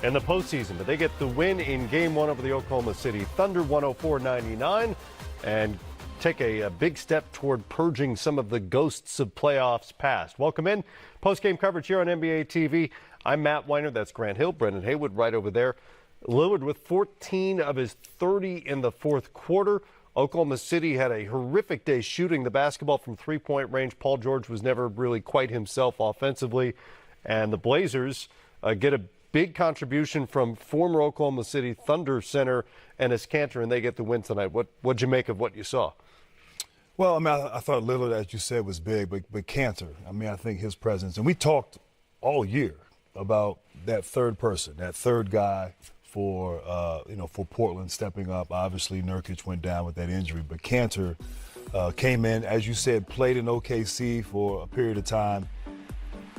in the postseason, but they get the win in Game 1 over the Oklahoma City Thunder, 104-99, and take a big step toward purging some of the ghosts of playoffs past. Welcome in. Post-game coverage here on NBA TV. I'm Matt Weiner. That's Grant Hill. Brendan Haywood right over there. Lillard with 14 of his 30 in the fourth quarter. Oklahoma City had a horrific day shooting the basketball from three-point range. Paul George was never really quite himself offensively. And the Blazers get a big contribution from former Oklahoma City Thunder center Enes Kanter, and they get the win tonight. What'd you make of what you saw? Well, I mean, I thought Lillard, as you said, was big, but Kanter, I mean, I think his presence, and we talked all year about that third person, that third guy for Portland stepping up. Obviously, Nurkic went down with that injury, but Kanter came in, as you said, played in OKC for a period of time,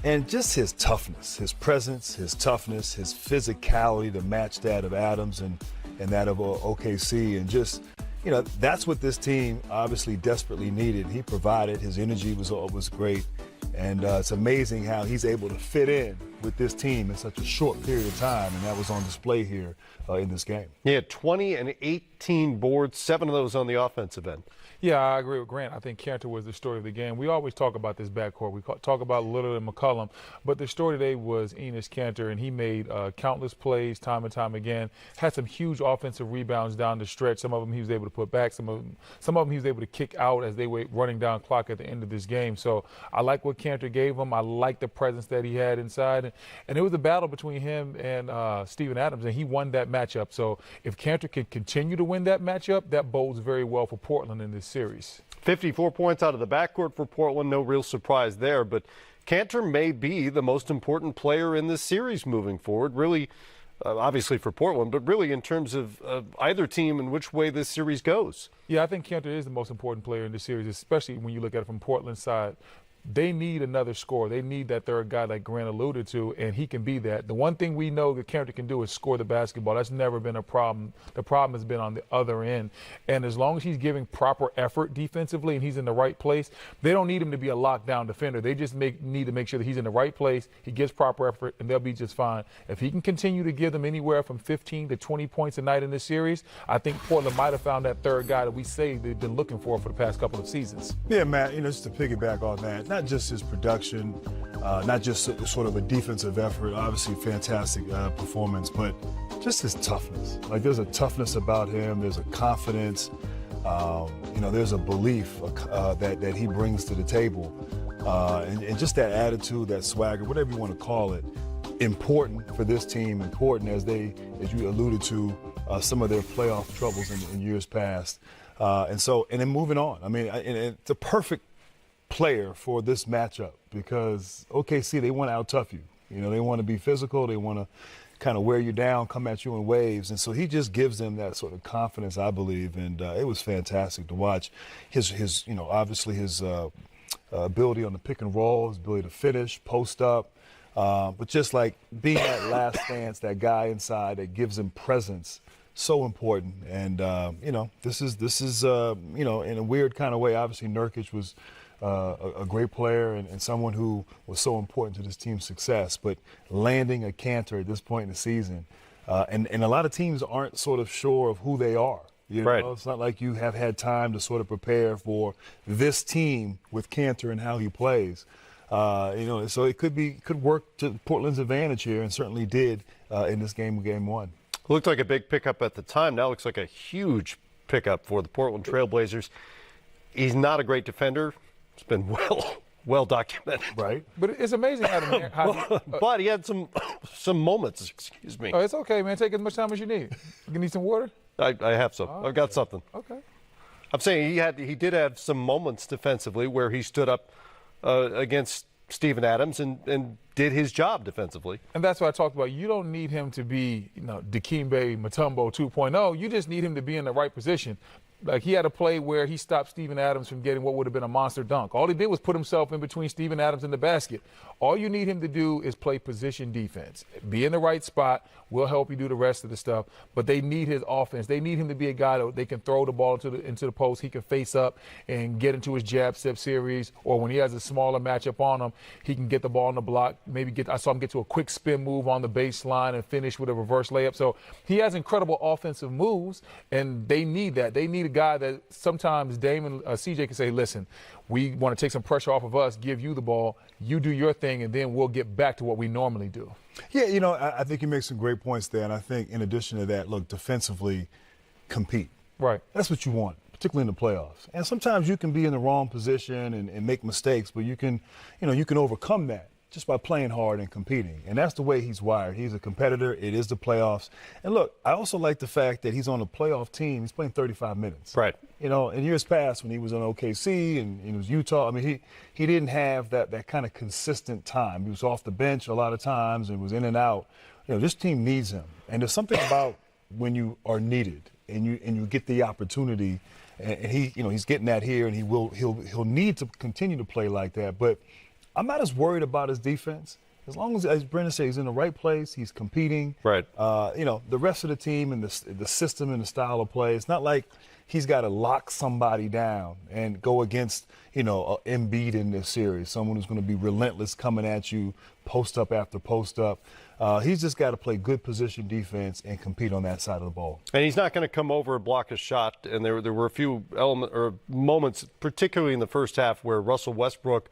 and just his toughness, his presence, his toughness, his physicality to match that of Adams and that of OKC, and just, you know, that's what this team obviously desperately needed. He provided. His energy was great. And it's amazing how he's able to fit in with this team in such a short period of time, and that was on display here in this game. He had 20 and 18 boards, 7 of those on the offensive end. Yeah, I agree with Grant. I think Kanter was the story of the game. We always talk about this backcourt. We talk about Lillard and McCollum, but the story today was Enes Kanter, and he made countless plays time and time again. Had some huge offensive rebounds down the stretch. Some of them he was able to put back. Some of them he was able to kick out as they were running down clock at the end of this game. So I like what Kanter gave him. I like the presence that he had inside. And it was a battle between him and Steven Adams, and he won that matchup. So if Kanter can continue to win that matchup, that bodes very well for Portland in this series. 54 points out of the backcourt for Portland. No real surprise there, but Kanter may be the most important player in this series moving forward, really, obviously for Portland, but really in terms of either team and which way this series goes. Yeah, I think Kanter is the most important player in this series, especially when you look at it from Portland's side. They need another scorer. They need that third guy like Grant alluded to, and he can be that. The one thing we know that Kanter can do is score the basketball. That's never been a problem. The problem has been on the other end. And as long as he's giving proper effort defensively and he's in the right place, they don't need him to be a lockdown defender. They just need to make sure that he's in the right place, he gives proper effort, and they'll be just fine. If he can continue to give them anywhere from 15 to 20 points a night in this series, I think Portland might have found that third guy that we say they've been looking for the past couple of seasons. Yeah, Matt, just to piggyback on that, not just his production, not just sort of a defensive effort, obviously fantastic performance, but just his toughness. Like, there's a toughness about him, there's a confidence, there's a belief that he brings to the table, and just that attitude, that swagger, whatever you want to call it, important for this team, important as you alluded to, some of their playoff troubles in years past. And then moving on, I mean, and it's a perfect player for this matchup because OKC, they want to out-tough you. They want to be physical. They want to kind of wear you down, come at you in waves. And so he just gives them that sort of confidence, I believe. And it was fantastic to watch his obviously his ability on the pick and roll, his ability to finish, post up. But just like being that last stance, that guy inside that gives him presence, so important. And, this is in a weird kind of way, obviously Nurkic was a great player and someone who was so important to this team's success. But landing a Kanter at this point in the season, and a lot of teams aren't sort of sure of who they are. Right. It's not like you have had time to sort of prepare for this team with Kanter and how he plays. So it could work to Portland's advantage here, and certainly did in this game one. Looked like a big pickup at the time. Now looks like a huge pickup for the Portland Trailblazers. He's not a great defender. It's been well documented. Right. But it's amazing how but he had some moments, excuse me. Oh, it's okay, man. Take as much time as you need. You need some water? I have some. Oh, I've got something. Okay. I'm saying he did have some moments defensively where he stood up against Steven Adams and did his job defensively. And that's what I talked about. You don't need him to be, Dikembe Mutombo 2.0. You just need him to be in the right position. Like, he had a play where he stopped Steven Adams from getting what would have been a monster dunk. All he did was put himself in between Steven Adams and the basket. All you need him to do is play position defense. Be in the right spot. We'll help you do the rest of the stuff. But they need his offense. They need him to be a guy that they can throw the ball into the post. He can face up and get into his jab step series. Or when he has a smaller matchup on him, he can get the ball on the block. I saw him get to a quick spin move on the baseline and finish with a reverse layup. So he has incredible offensive moves, and they need that. They need a guy that sometimes Damon, CJ can say, listen, we want to take some pressure off of us, give you the ball, you do your thing, and then we'll get back to what we normally do. Yeah, I think you make some great points there. And I think in addition to that, look, defensively, compete. Right. That's what you want, particularly in the playoffs. And sometimes you can be in the wrong position and make mistakes, but you can overcome that just by playing hard and competing. And that's the way he's wired. He's a competitor. It is the playoffs. And look, I also like the fact that he's on a playoff team. He's playing 35 minutes. Right. In years past when he was on OKC and it was Utah, I mean, he didn't have that kind of consistent time. He was off the bench a lot of times and was in and out. This team needs him. And there's something about when you are needed and you get the opportunity, and he's getting that here, and he'll need to continue to play like that. But I'm not as worried about his defense. As long as Brendan said, he's in the right place, he's competing. Right. The rest of the team and the system and the style of play, it's not like he's got to lock somebody down and go against, Embiid in this series, someone who's going to be relentless coming at you post up after post up. He's just got to play good position defense and compete on that side of the ball. And he's not going to come over and block a shot. And there were a few moments, particularly in the first half, where Russell Westbrook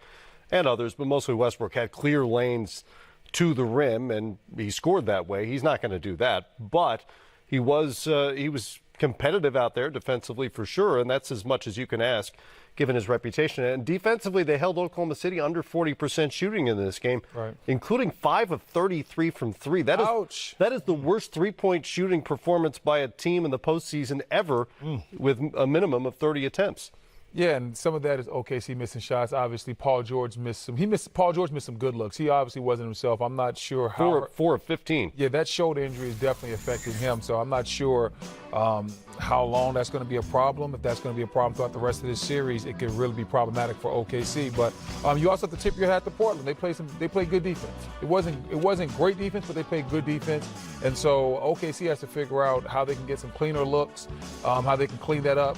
and others, but mostly Westbrook, had clear lanes to the rim, and he scored that way. He's not going to do that, but he was competitive out there defensively for sure, and that's as much as you can ask given his reputation. And defensively, they held Oklahoma City under 40% shooting in this game, right, including 5 of 33 from three. Ouch. That is the worst three-point shooting performance by a team in the postseason ever, with a minimum of 30 attempts. Yeah, and some of that is OKC missing shots. Obviously, Paul George missed some. Paul George missed some good looks. He obviously wasn't himself. I'm not sure how. 4 of 15. Yeah, that shoulder injury is definitely affecting him. So I'm not sure how long that's going to be a problem. If that's going to be a problem throughout the rest of this series, it could really be problematic for OKC. But you also have to tip your hat to Portland. They play good defense. It wasn't great defense, but they played good defense. And so OKC has to figure out how they can get some cleaner looks, how they can clean that up.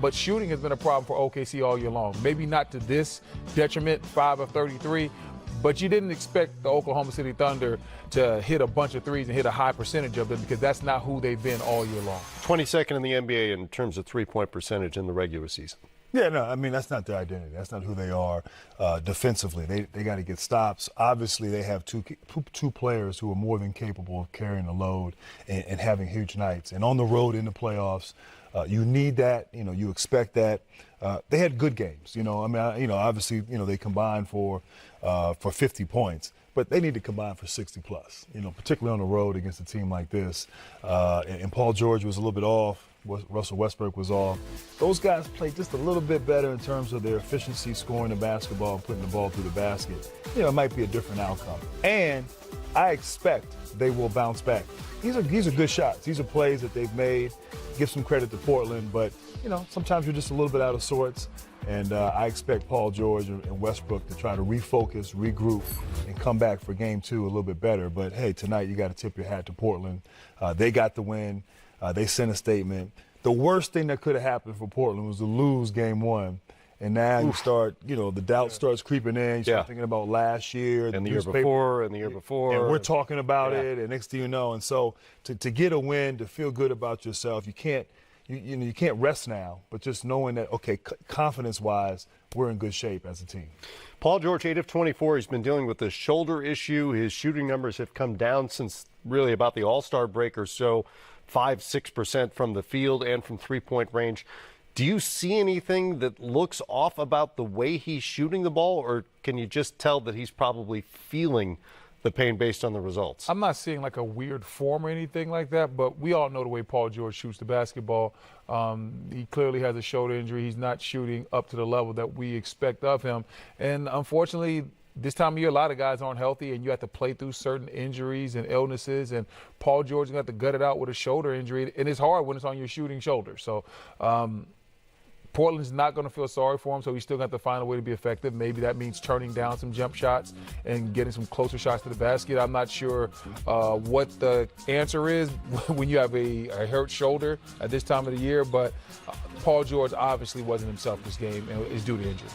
But shooting has been a problem for OKC all year long. Maybe not to this detriment, 5 of 33, but you didn't expect the Oklahoma City Thunder to hit a bunch of threes and hit a high percentage of them, because that's not who they've been all year long. 22nd in the NBA in terms of three-point percentage in the regular season. Yeah, no, I mean, that's not their identity. That's not who they are defensively. They got to get stops. Obviously, they have two players who are more than capable of carrying the load and having huge nights. And on the road in the playoffs, you need that. You expect that. They had good games. Obviously, they combined for 50 points, but they need to combine for 60 plus. Particularly on the road against a team like this. And Paul George was a little bit off. Russell Westbrook was off. Those guys played just a little bit better in terms of their efficiency scoring the basketball and putting the ball through the basket. It might be a different outcome. And I expect they will bounce back. These are good shots. These are plays that they've made. Give some credit to Portland, but sometimes you're just a little bit out of sorts. And I expect Paul George and Westbrook to try to refocus, regroup, and come back for game 2 a little bit better. But hey, tonight you got to tip your hat to Portland. They got the win. They sent a statement. The worst thing that could have happened for Portland was to lose game 1. And now you start, the doubt starts creeping in. You start thinking about last year. And the year before, and the year before. And we're talking about it, and next thing you know. And so to get a win, to feel good about yourself, you can't rest now, but just knowing that, okay, confidence-wise, we're in good shape as a team. Paul George, 8 of 24. He's been dealing with the shoulder issue. His shooting numbers have come down since really about the All-Star break or so, 5-6% from the field and from three-point range. Do you see anything that looks off about the way he's shooting the ball, or can you just tell that he's probably feeling the pain based on the results? I'm not seeing like a weird form or anything like that, but we all know the way Paul George shoots the basketball. He clearly has a shoulder injury. He's not shooting up to the level that we expect of him. And unfortunately, this time of year, a lot of guys aren't healthy, and you have to play through certain injuries and illnesses. And Paul George is going to have to gut it out with a shoulder injury, and it's hard when it's on your shooting shoulder. So Portland's not going to feel sorry for him, so he's still going to have to find a way to be effective. Maybe that means turning down some jump shots and getting some closer shots to the basket. I'm not sure what the answer is when you have a hurt shoulder at this time of the year, but Paul George obviously wasn't himself this game and is due to injury.